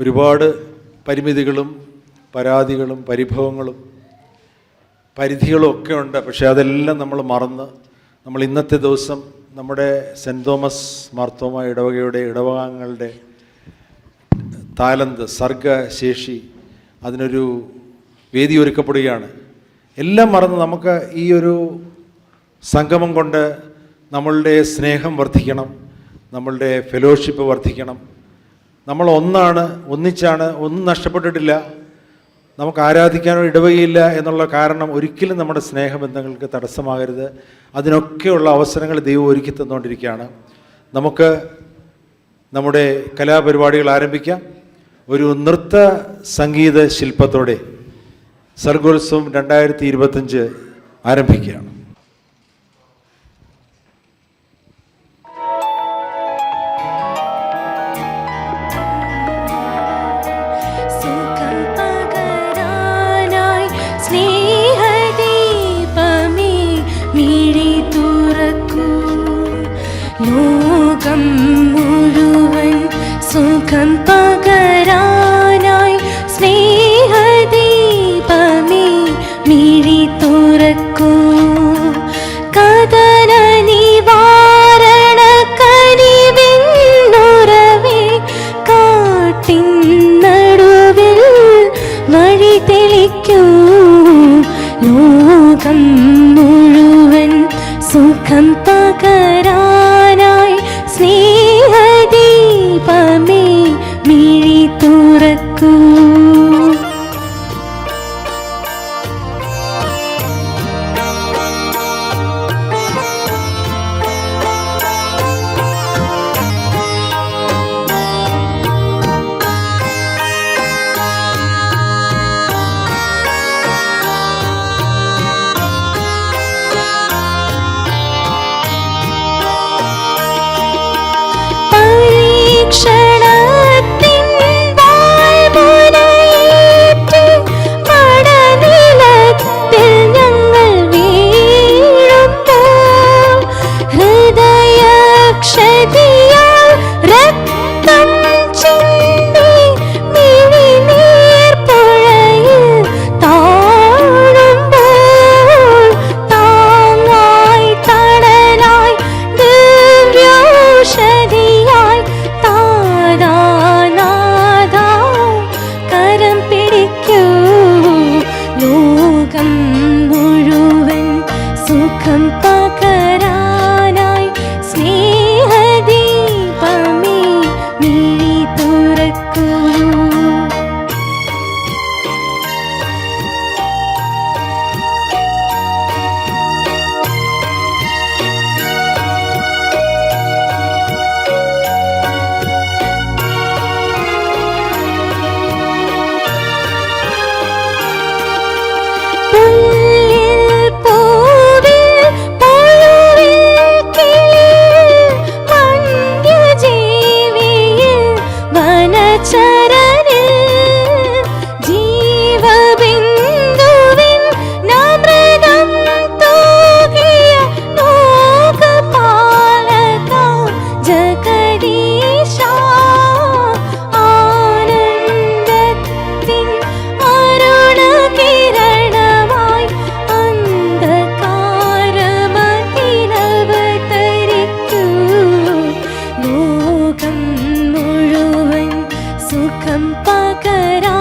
ഒരുപാട് പരിമിതികളും പരാതികളും പരിഭവങ്ങളും പരിധികളും ഒക്കെ ഉണ്ട്. പക്ഷേ അതെല്ലാം നമ്മൾ മറന്ന് നമ്മൾ ഇന്നത്തെ ദിവസം നമ്മുടെ സെൻറ്റ് തോമസ് മാർത്തോമ ഇടവകയുടെ ഇടവകാംഗങ്ങളുടെ താലന്ത് സർഗശേഷി അതിനൊരു വേദി ഒരുക്കപ്പെടുകയാണ്. എല്ലാം മറന്ന് നമുക്ക് ഈ ഒരു സംഗമം കൊണ്ട് നമ്മളുടെ സ്നേഹം വർദ്ധിക്കണം, നമ്മളുടെ ഫെലോഷിപ്പ് വർദ്ധിക്കണം. നമ്മൾ ഒന്നിച്ചാണ്, ഒന്നും നഷ്ടപ്പെട്ടിട്ടില്ല, നമുക്ക് ആരാധിക്കാനോ ഇടവകയില്ല എന്നുള്ള കാരണം ഒരിക്കലും നമ്മുടെ സ്നേഹബന്ധങ്ങൾക്ക് തടസ്സമാകരുത്. അതിനൊക്കെയുള്ള അവസരങ്ങൾ ദൈവം ഒരുക്കി തന്നുകൊണ്ടിരിക്കുകയാണ്. നമുക്ക് നമ്മുടെ കലാപരിപാടികൾ ആരംഭിക്കാം. ഒരു നൃത്ത സംഗീത ശില്പത്തോടെ സർഗോത്സവം 2025 ആരംഭിക്കുകയാണ്. ലോകം മുഴുവൻ സുഖം പകരാനായി സ്നേഹദീപമേ മിഴി തുറക്കൂ. കഥന നിവാരണ കനിവിന്നുറവേ കാട്ടിൻ നടുവിൽ വഴി തെളിക്കൂ. ലോകം മുഴുവൻ സുഖം പകരാനായി സ്നേഹദീപമേ മിഴി തുറക്കൂ. ക്ഷണത്തിൻ വായ്മുനയേറ്റ് പടനിലത്തിൽ ഞങ്ങൾ വീഴുമ്പോൾ ഹൃദയക്ഷതിയാൽ രക്തം ചിന്തി മിഴിനീർ പുഴയിൽ താഴുമ്പോൾ താങ്ങായി തണലായി ദിവ്യൗഷധിയായി കരം പിടിക്കൂ. ലോകം മുഴുവൻ സുഖം പകരാനായി സ്നേഹദീപമേ മിഴി തുറക്കൂ. സുഖം പകരാ